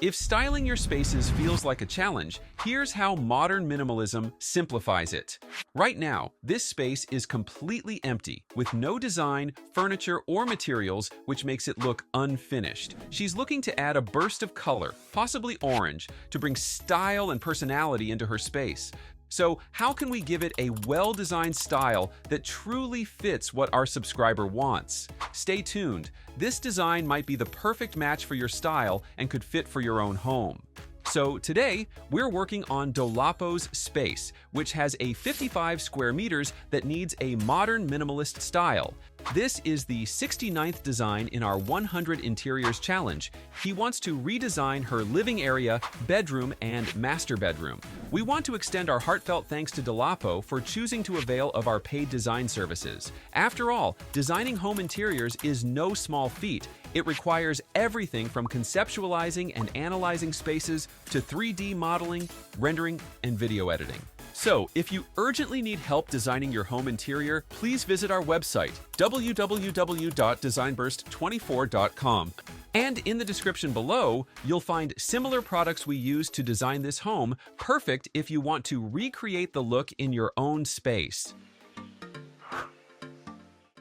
If styling your spaces feels like a challenge, here's how modern minimalism simplifies it. Right now, this space is completely empty, with no design, furniture, or materials, which makes it look unfinished. She's looking to add a burst of color, possibly orange, to bring style and personality into her space. So, how can we give it a well-designed style that truly fits what our subscriber wants? Stay tuned. This design might be the perfect match for your style and could fit for your own home. So today, we're working on Dolapo's space, which has a 55 square meters that needs a modern minimalist style. This is the 69th design in our 100 Interiors Challenge. He wants to redesign her living area, bedroom, and master bedroom. We want to extend our heartfelt thanks to Dolapo for choosing to avail of our paid design services. After all, designing home interiors is no small feat. It requires everything from conceptualizing and analyzing spaces to 3D modeling, rendering, and video editing. So, if you urgently need help designing your home interior, please visit our website, www.designburst24.com. And in the description below, you'll find similar products we use to design this home, perfect if you want to recreate the look in your own space.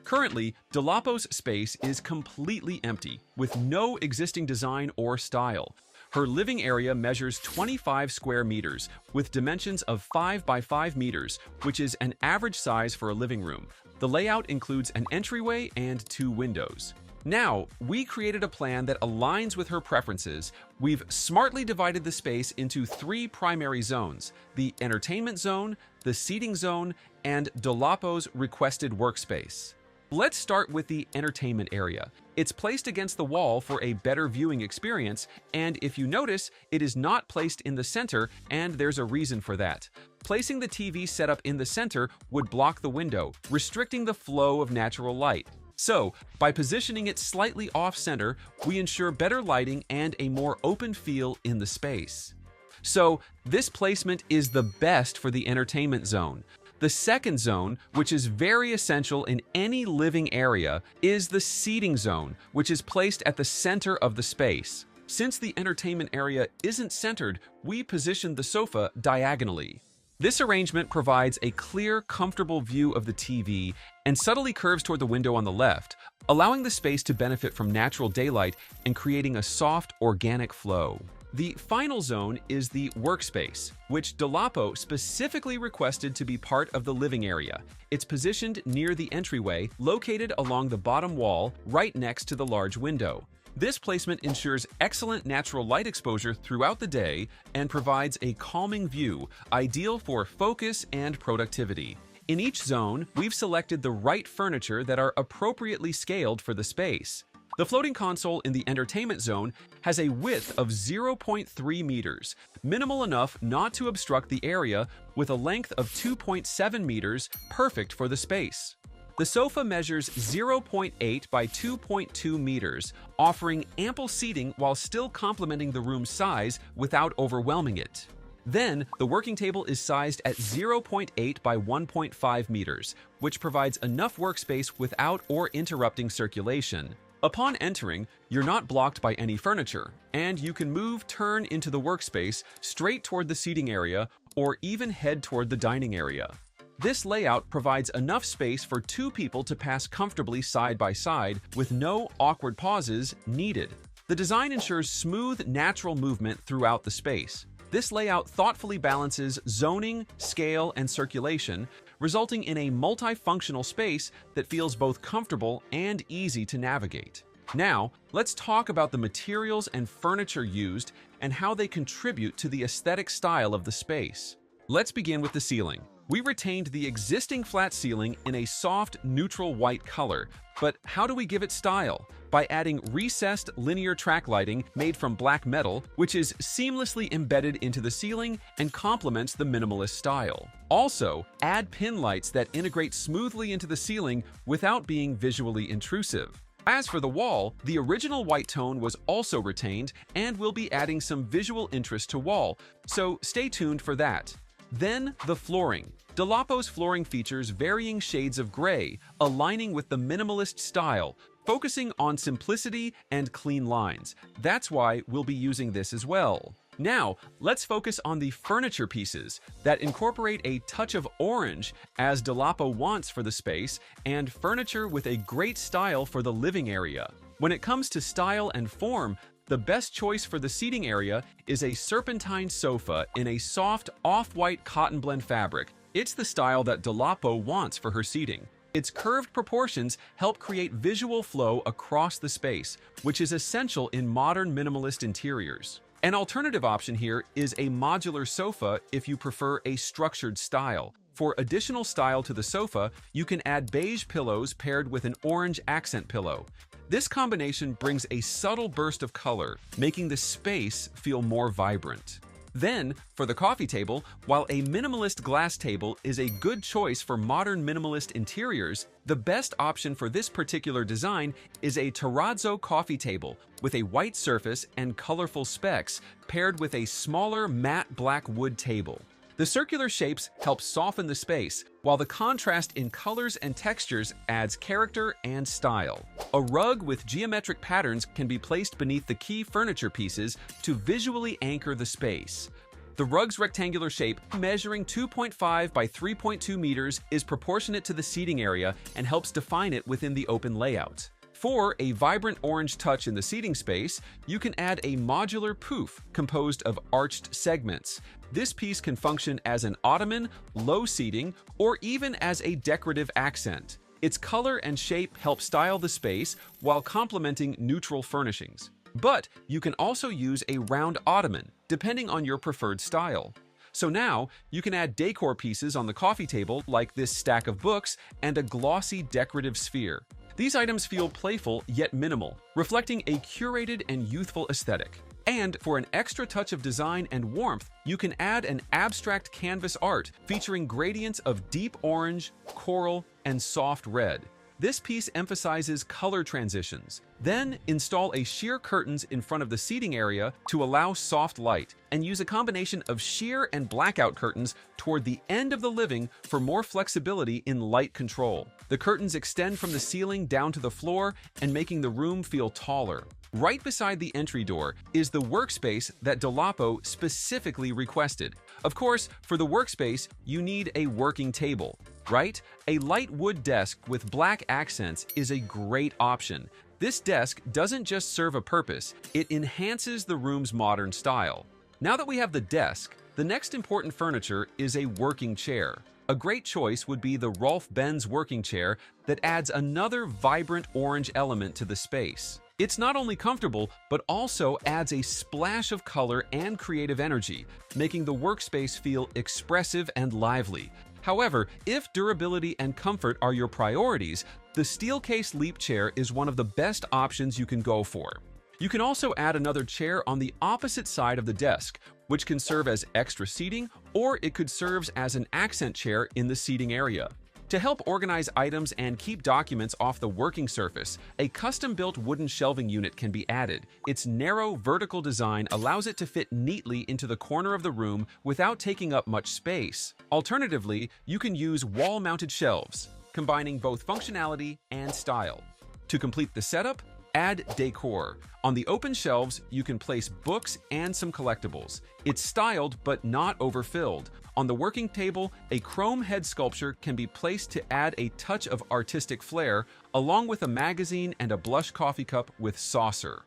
Currently, Dolapo's space is completely empty, with no existing design or style. Her living area measures 25 square meters, with dimensions of 5 by 5 meters, which is an average size for a living room. The layout includes an entryway and 2 windows. Now, we created a plan that aligns with her preferences. We've smartly divided the space into 3 primary zones: the entertainment zone, the seating zone, and Dolapo's requested workspace. Let's start with the entertainment area. It's placed against the wall for a better viewing experience, and if you notice, it is not placed in the center, and there's a reason for that. Placing the TV setup in the center would block the window, restricting the flow of natural light. So, by positioning it slightly off-center, we ensure better lighting and a more open feel in the space. So, this placement is the best for the entertainment zone. The second zone, which is very essential in any living area, is the seating zone, which is placed at the center of the space. Since the entertainment area isn't centered, we positioned the sofa diagonally. This arrangement provides a clear, comfortable view of the TV and subtly curves toward the window on the left, allowing the space to benefit from natural daylight and creating a soft, organic flow. The final zone is the workspace, which Dolapo specifically requested to be part of the living area. It's positioned near the entryway, located along the bottom wall, right next to the large window. This placement ensures excellent natural light exposure throughout the day and provides a calming view, ideal for focus and productivity. In each zone, we've selected the right furniture that are appropriately scaled for the space. The floating console in the entertainment zone has a width of 0.3 meters, minimal enough not to obstruct the area, with a length of 2.7 meters, perfect for the space. The sofa measures 0.8 by 2.2 meters, offering ample seating while still complementing the room's size without overwhelming it. Then, the working table is sized at 0.8 by 1.5 meters, which provides enough workspace without or interrupting circulation. Upon entering, you're not blocked by any furniture, and you can turn into the workspace straight toward the seating area or even head toward the dining area. This layout provides enough space for 2 people to pass comfortably side by side with no awkward pauses needed. The design ensures smooth, natural movement throughout the space. This layout thoughtfully balances zoning, scale, and circulation, resulting in a multifunctional space that feels both comfortable and easy to navigate. Now, let's talk about the materials and furniture used and how they contribute to the aesthetic style of the space. Let's begin with the ceiling. We retained the existing flat ceiling in a soft, neutral white color, but how do we give it style? By adding recessed linear track lighting made from black metal, which is seamlessly embedded into the ceiling and complements the minimalist style. Also, add pin lights that integrate smoothly into the ceiling without being visually intrusive. As for the wall, the original white tone was also retained, and we'll be adding some visual interest to wall, so stay tuned for that. Then, the flooring. Dolapo's flooring features varying shades of gray, aligning with the minimalist style. focusing on simplicity and clean lines. That's why we'll be using this as well. Now, let's focus on the furniture pieces that incorporate a touch of orange, as Dolapo wants for the space, and furniture with a great style for the living area. When it comes to style and form, the best choice for the seating area is a Serpentine sofa in a soft off-white cotton blend fabric. It's the style that Dolapo wants for her seating. Its curved proportions help create visual flow across the space, which is essential in modern minimalist interiors. An alternative option here is a modular sofa if you prefer a structured style. For additional style to the sofa, you can add beige pillows paired with an orange accent pillow. This combination brings a subtle burst of color, making the space feel more vibrant. Then, for the coffee table, while a minimalist glass table is a good choice for modern minimalist interiors, the best option for this particular design is a Terrazzo coffee table with a white surface and colorful specks paired with a smaller matte black wood table. The circular shapes help soften the space, while the contrast in colors and textures adds character and style. A rug with geometric patterns can be placed beneath the key furniture pieces to visually anchor the space. The rug's rectangular shape, measuring 2.5 by 3.2 meters, is proportionate to the seating area and helps define it within the open layout. For a vibrant orange touch in the seating space, you can add a modular pouf composed of arched segments. This piece can function as an ottoman, low seating, or even as a decorative accent. Its color and shape help style the space while complementing neutral furnishings. But you can also use a round ottoman, depending on your preferred style. So now, you can add decor pieces on the coffee table like this stack of books and a glossy decorative sphere. These items feel playful yet minimal, reflecting a curated and youthful aesthetic. And for an extra touch of design and warmth, you can add an abstract canvas art featuring gradients of deep orange, coral, and soft red. This piece emphasizes color transitions. Then install a sheer curtains in front of the seating area to allow soft light, and use a combination of sheer and blackout curtains toward the end of the living for more flexibility in light control. The curtains extend from the ceiling down to the floor and making the room feel taller. Right beside the entry door is the workspace that Dolapo specifically requested. Of course, for the workspace, you need a working table, right? A light wood desk with black accents is a great option. This desk doesn't just serve a purpose, it enhances the room's modern style. Now that we have the desk, the next important furniture is a working chair. A great choice would be the Rolf Benz working chair that adds another vibrant orange element to the space. It's not only comfortable, but also adds a splash of color and creative energy, making the workspace feel expressive and lively. However, if durability and comfort are your priorities, the Steelcase Leap chair is one of the best options you can go for. You can also add another chair on the opposite side of the desk, which can serve as extra seating, or it could serve as an accent chair in the seating area. To help organize items and keep documents off the working surface, a custom-built wooden shelving unit can be added. Its narrow, vertical design allows it to fit neatly into the corner of the room without taking up much space. Alternatively, you can use wall-mounted shelves, combining both functionality and style. To complete the setup, add Decor. On the open shelves, you can place books and some collectibles. It's styled but not overfilled. On the working table, a chrome head sculpture can be placed to add a touch of artistic flair, along with a magazine and a blush coffee cup with saucer.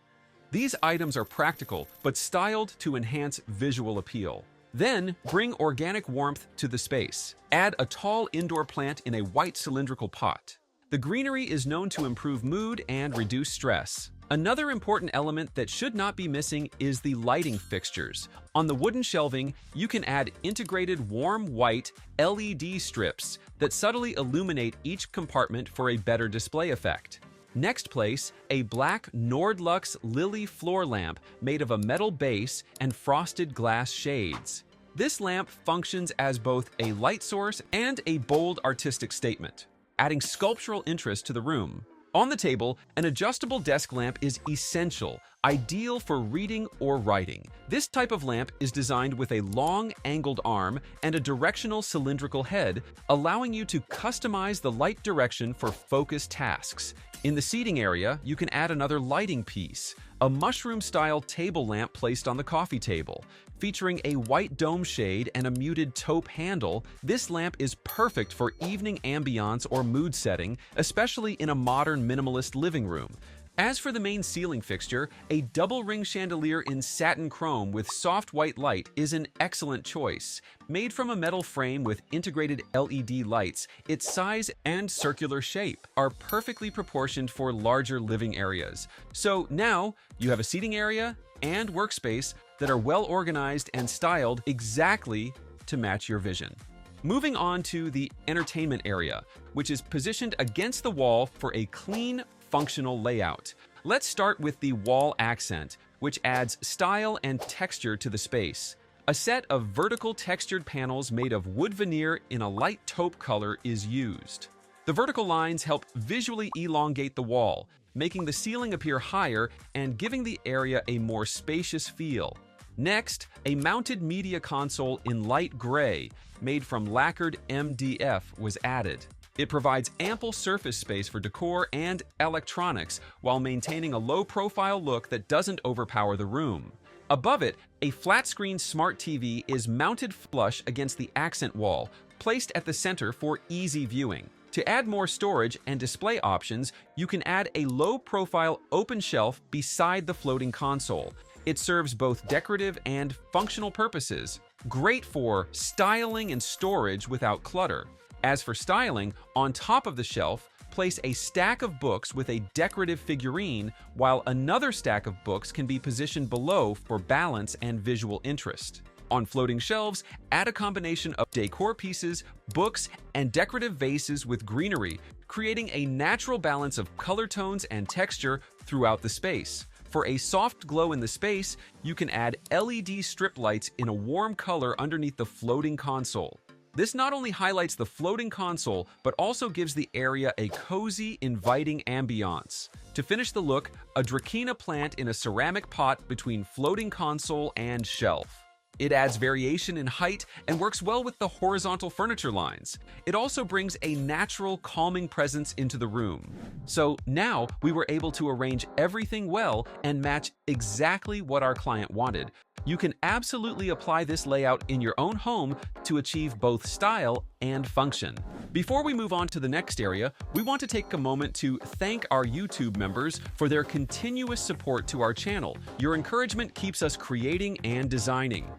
These items are practical, but styled to enhance visual appeal. Then, bring organic warmth to the space. Add a tall indoor plant in a white cylindrical pot. The greenery is known to improve mood and reduce stress. Another important element that should not be missing is the lighting fixtures. On the wooden shelving, you can add integrated warm white LED strips that subtly illuminate each compartment for a better display effect. Next, place a black Nordlux Lily floor lamp made of a metal base and frosted glass shades. This lamp functions as both a light source and a bold artistic statement, adding sculptural interest to the room. On the table, an adjustable desk lamp is essential, ideal for reading or writing. This type of lamp is designed with a long, angled arm and a directional cylindrical head, allowing you to customize the light direction for focused tasks. In the seating area, you can add another lighting piece, a mushroom-style table lamp placed on the coffee table. Featuring a white dome shade and a muted taupe handle, this lamp is perfect for evening ambiance or mood setting, especially in a modern minimalist living room. As for the main ceiling fixture, a double ring chandelier in satin chrome with soft white light is an excellent choice. Made from a metal frame with integrated LED lights, its size and circular shape are perfectly proportioned for larger living areas. So now you have a seating area and workspace that are well organized and styled exactly to match your vision. Moving on to the entertainment area, which is positioned against the wall for a clean, functional layout. Let's start with the wall accent, which adds style and texture to the space. A set of vertical textured panels made of wood veneer in a light taupe color is used. The vertical lines help visually elongate the wall, making the ceiling appear higher and giving the area a more spacious feel. Next, a mounted media console in light gray, made from lacquered MDF, was added. It provides ample surface space for decor and electronics while maintaining a low-profile look that doesn't overpower the room. Above it, a flat-screen smart TV is mounted flush against the accent wall, placed at the center for easy viewing. To add more storage and display options, you can add a low-profile open shelf beside the floating console. It serves both decorative and functional purposes, great for styling and storage without clutter. As for styling, on top of the shelf, place a stack of books with a decorative figurine, while another stack of books can be positioned below for balance and visual interest. On floating shelves, add a combination of decor pieces, books, and decorative vases with greenery, creating a natural balance of color tones and texture throughout the space. For a soft glow in the space, you can add LED strip lights in a warm color underneath the floating console. This not only highlights the floating console, but also gives the area a cozy, inviting ambiance. To finish the look, a Dracaena plant in a ceramic pot between floating console and shelf. It adds variation in height and works well with the horizontal furniture lines. It also brings a natural, calming presence into the room. So now we were able to arrange everything well and match exactly what our client wanted. You can absolutely apply this layout in your own home to achieve both style and function. Before we move on to the next area, we want to take a moment to thank our YouTube members for their continuous support to our channel. Your encouragement keeps us creating and designing.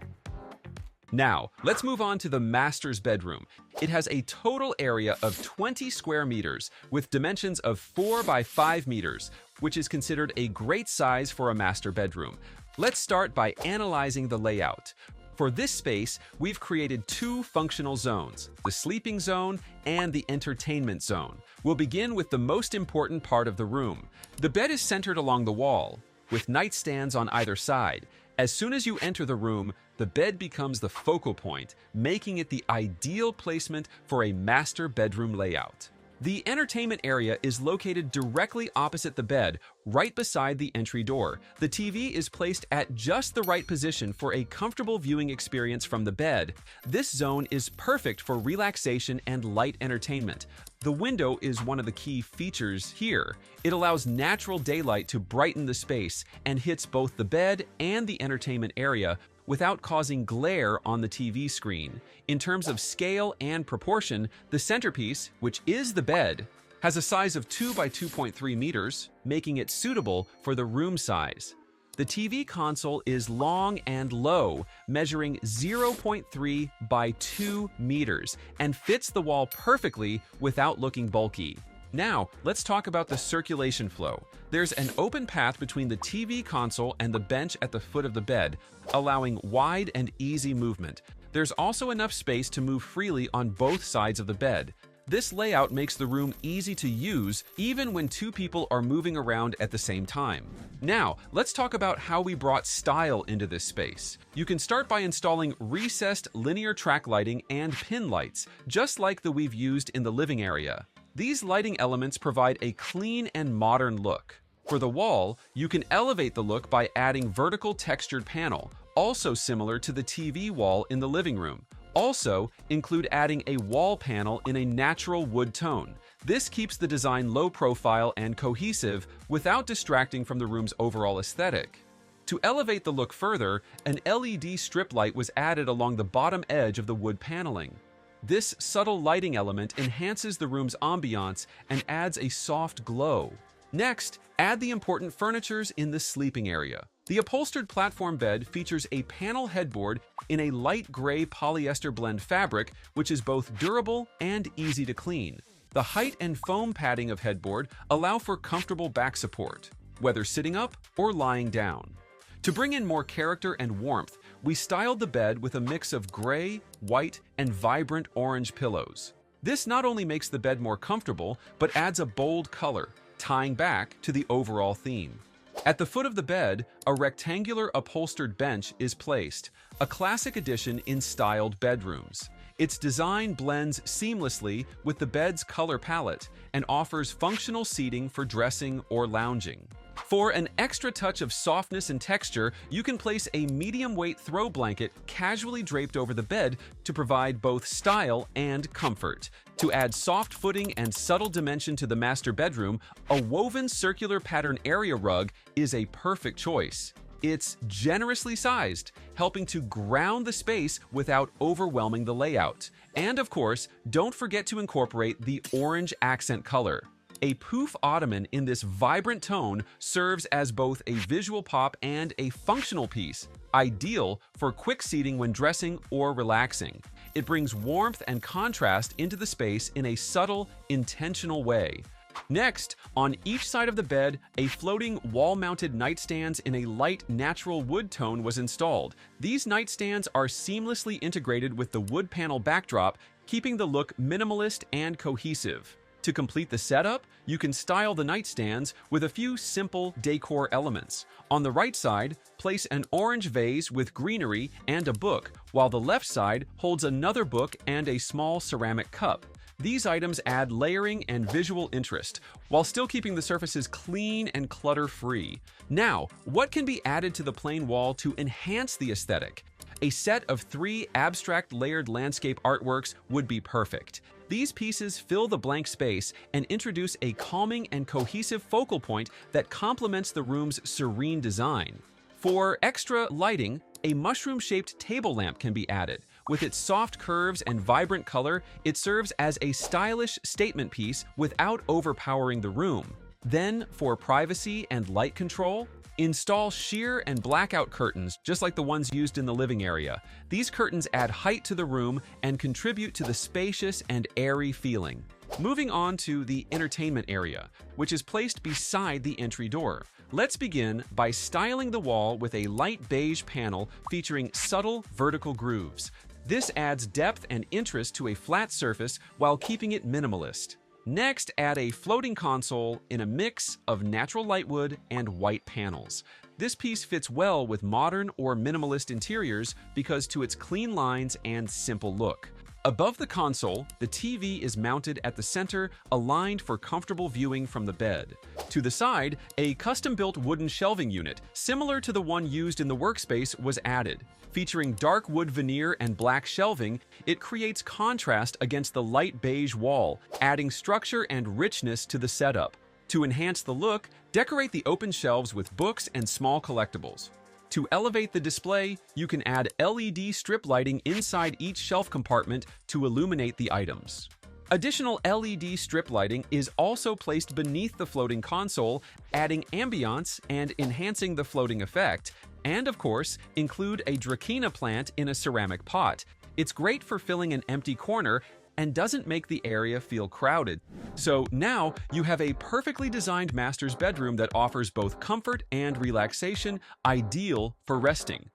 Now, let's move on to the master's bedroom. It has a total area of 20 square meters with dimensions of 4 by 5 meters, which is considered a great size for a master bedroom. Let's start by analyzing the layout. For this space, we've created two functional zones, the sleeping zone and the entertainment zone. We'll begin with the most important part of the room. The bed is centered along the wall, with nightstands on either side. As soon as you enter the room, the bed becomes the focal point, making it the ideal placement for a master bedroom layout. The entertainment area is located directly opposite the bed, right beside the entry door. The TV is placed at just the right position for a comfortable viewing experience from the bed. This zone is perfect for relaxation and light entertainment. The window is one of the key features here. It allows natural daylight to brighten the space and hits both the bed and the entertainment area without causing glare on the TV screen. In terms of scale and proportion, the centerpiece, which is the bed, has a size of 2 by 2.3 meters, making it suitable for the room size. The TV console is long and low, measuring 0.3 by 2 meters, and fits the wall perfectly without looking bulky. Now, let's talk about the circulation flow. There's an open path between the TV console and the bench at the foot of the bed, allowing wide and easy movement. There's also enough space to move freely on both sides of the bed. This layout makes the room easy to use even when two people are moving around at the same time. Now, let's talk about how we brought style into this space. You can start by installing recessed linear track lighting and pin lights, just like the we've used in the living area. These lighting elements provide a clean and modern look. For the wall, you can elevate the look by adding vertical textured panel, also similar to the TV wall in the living room. Also, include adding a wall panel in a natural wood tone. This keeps the design low profile and cohesive without distracting from the room's overall aesthetic. To elevate the look further, an LED strip light was added along the bottom edge of the wood paneling. This subtle lighting element enhances the room's ambiance and adds a soft glow. Next, add the important furnitures in the sleeping area. The upholstered platform bed features a panel headboard in a light gray polyester blend fabric, which is both durable and easy to clean. The height and foam padding of headboard allow for comfortable back support, whether sitting up or lying down. To bring in more character and warmth, we styled the bed with a mix of gray, white, and vibrant orange pillows. This not only makes the bed more comfortable, but adds a bold color, tying back to the overall theme. At the foot of the bed, a rectangular upholstered bench is placed, a classic addition in styled bedrooms. Its design blends seamlessly with the bed's color palette and offers functional seating for dressing or lounging. For an extra touch of softness and texture, you can place a medium-weight throw blanket casually draped over the bed to provide both style and comfort. To add soft footing and subtle dimension to the master bedroom, a woven circular pattern area rug is a perfect choice. It's generously sized, helping to ground the space without overwhelming the layout. And of course, don't forget to incorporate the orange accent color. A poof ottoman in this vibrant tone serves as both a visual pop and a functional piece, ideal for quick seating when dressing or relaxing. It brings warmth and contrast into the space in a subtle, intentional way. Next, on each side of the bed, a floating wall-mounted nightstands in a light natural wood tone was installed. These nightstands are seamlessly integrated with the wood panel backdrop, keeping the look minimalist and cohesive. To complete the setup, you can style the nightstands with a few simple decor elements. On the right side, place an orange vase with greenery and a book, while the left side holds another book and a small ceramic cup. These items add layering and visual interest, while still keeping the surfaces clean and clutter-free. Now, what can be added to the plain wall to enhance the aesthetic? A set of 3 abstract layered landscape artworks would be perfect. These pieces fill the blank space and introduce a calming and cohesive focal point that complements the room's serene design. For extra lighting, a mushroom-shaped table lamp can be added. With its soft curves and vibrant color, it serves as a stylish statement piece without overpowering the room. Then, for privacy and light control, install sheer and blackout curtains just like the ones used in the living area. These curtains add height to the room and contribute to the spacious and airy feeling. Moving on to the entertainment area, which is placed beside the entry door. Let's begin by styling the wall with a light beige panel featuring subtle vertical grooves. This adds depth and interest to a flat surface while keeping it minimalist. Next, add a floating console in a mix of natural lightwood and white panels. This piece fits well with modern or minimalist interiors because to its clean lines and simple look. Above the console, the TV is mounted at the center, aligned for comfortable viewing from the bed. To the side, a custom-built wooden shelving unit, similar to the one used in the Workspace, was added. Featuring dark wood veneer and black shelving, it creates contrast against the light beige wall, adding structure and richness to the setup. To enhance the look, decorate the open shelves with books and small collectibles. To elevate the display, you can add LED strip lighting inside each shelf compartment to illuminate the items. Additional LED strip lighting is also placed beneath the floating console, adding ambiance and enhancing the floating effect. And of course, include a Dracaena plant in a ceramic pot. It's great for filling an empty corner and doesn't make the area feel crowded. So now you have a perfectly designed master's bedroom that offers both comfort and relaxation, ideal for resting.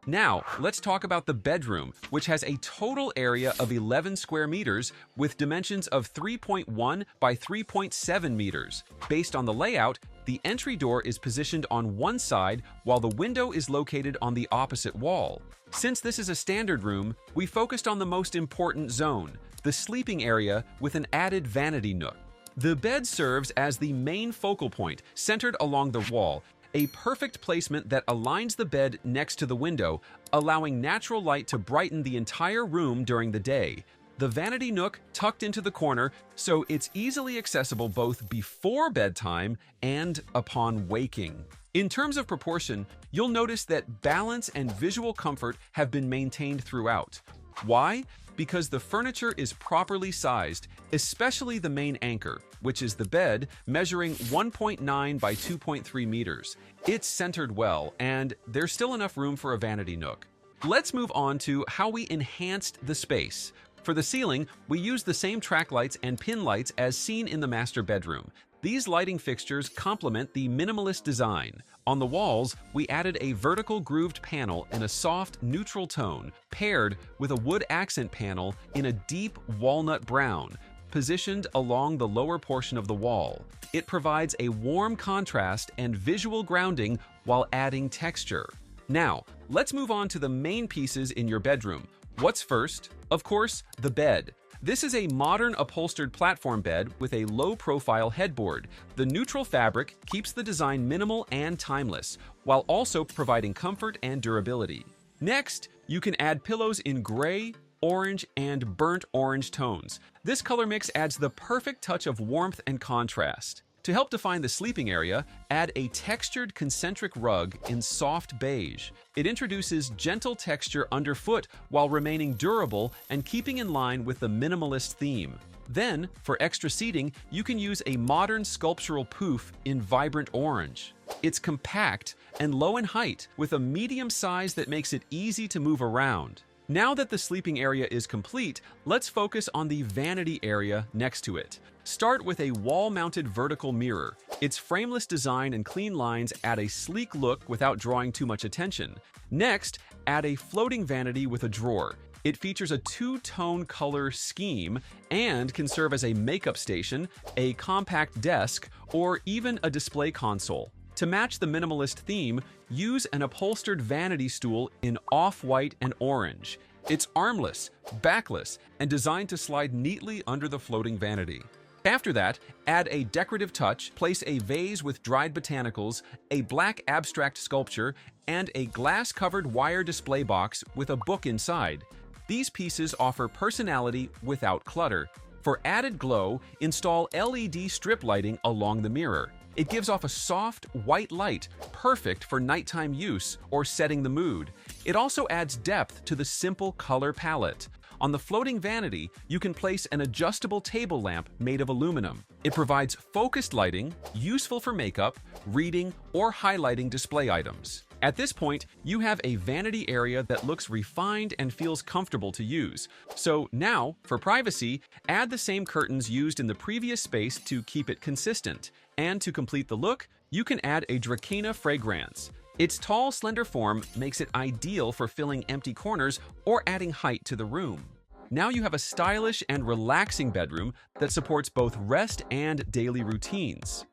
Now, let's talk about the bedroom, which has a total area of 11 square meters with dimensions of 3.1 by 3.7 meters. Based on the layout, the entry door is positioned on one side while the window is located on the opposite wall. Since this is a standard room, we focused on the most important zone, the sleeping area with an added vanity nook. The bed serves as the main focal point, centered along the wall, a perfect placement that aligns the bed next to the window, allowing natural light to brighten the entire room during the day. the vanity nook tucked into the corner so it's easily accessible both before bedtime and upon waking. In terms of proportion, you'll notice that balance and visual comfort have been maintained throughout. Why? Because the furniture is properly sized, especially the main anchor, which is the bed, measuring 1.9 by 2.3 meters. It's centered well, and there's still enough room for a vanity nook. Let's move on to how we enhanced the space. For the ceiling, we used the same track lights and pin lights as seen in the master bedroom. These lighting fixtures complement the minimalist design. On the walls, we added a vertical grooved panel in a soft, neutral tone, paired with a wood accent panel in a deep walnut brown, positioned along the lower portion of the wall. It provides a warm contrast and visual grounding while adding texture. Now, let's move on to the main pieces in your bedroom. What's first? Of course, the bed. This is a modern upholstered platform bed with a low-profile headboard. The neutral fabric keeps the design minimal and timeless, while also providing comfort and durability. Next, you can add pillows in gray, orange, and burnt orange tones. This color mix adds the perfect touch of warmth and contrast. To help define the sleeping area, add a textured concentric rug in soft beige. It introduces gentle texture underfoot while remaining durable and keeping in line with the minimalist theme. Then, for extra seating, you can use a modern sculptural poof in vibrant orange. It's compact and low in height, with a medium size that makes it easy to move around. Now that the sleeping area is complete, let's focus on the vanity area next to it. Start with a wall-mounted vertical mirror. Its frameless design and clean lines add a sleek look without drawing too much attention. Next, add a floating vanity with a drawer. It features a two-tone color scheme and can serve as a makeup station, a compact desk, or even a display console. To match the minimalist theme, use an upholstered vanity stool in off-white and orange. It's armless, backless, and designed to slide neatly under the floating vanity. After that, add a decorative touch, place a vase with dried botanicals, a black abstract sculpture, and a glass-covered wire display box with a book inside. These pieces offer personality without clutter. For added glow, install LED strip lighting along the mirror. It gives off a soft, white light, perfect for nighttime use or setting the mood. It also adds depth to the simple color palette. On the floating vanity, you can place an adjustable table lamp made of aluminum. It provides focused lighting, useful for makeup, reading, or highlighting display items. At this point, you have a vanity area that looks refined and feels comfortable to use. So now, for privacy, add the same curtains used in the previous space to keep it consistent. And to complete the look, you can add a Dracaena fragrance. Its tall, slender form makes it ideal for filling empty corners or adding height to the room. Now you have a stylish and relaxing bedroom that supports both rest and daily routines.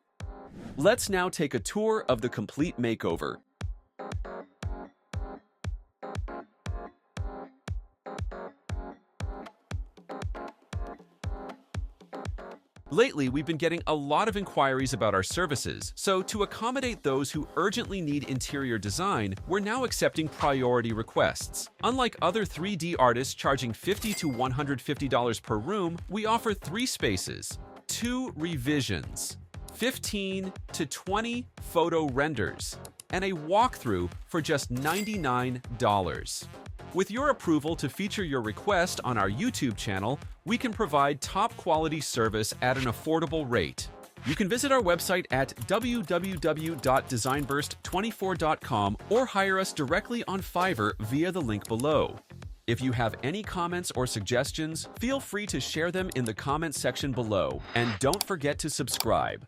Let's now take a tour of the complete makeover. Lately, we've been getting a lot of inquiries about our services, so to accommodate those who urgently need interior design, we're now accepting priority requests. Unlike other 3D artists charging $50 to $150 per room, we offer 3 spaces, 2 revisions, 15 to 20 photo renders, and a walkthrough for just $99. With your approval to feature your request on our YouTube channel, we can provide top-quality service at an affordable rate. You can visit our website at www.designburst24.com or hire us directly on Fiverr via the link below. If you have any comments or suggestions, feel free to share them in the comments section below, and don't forget to subscribe.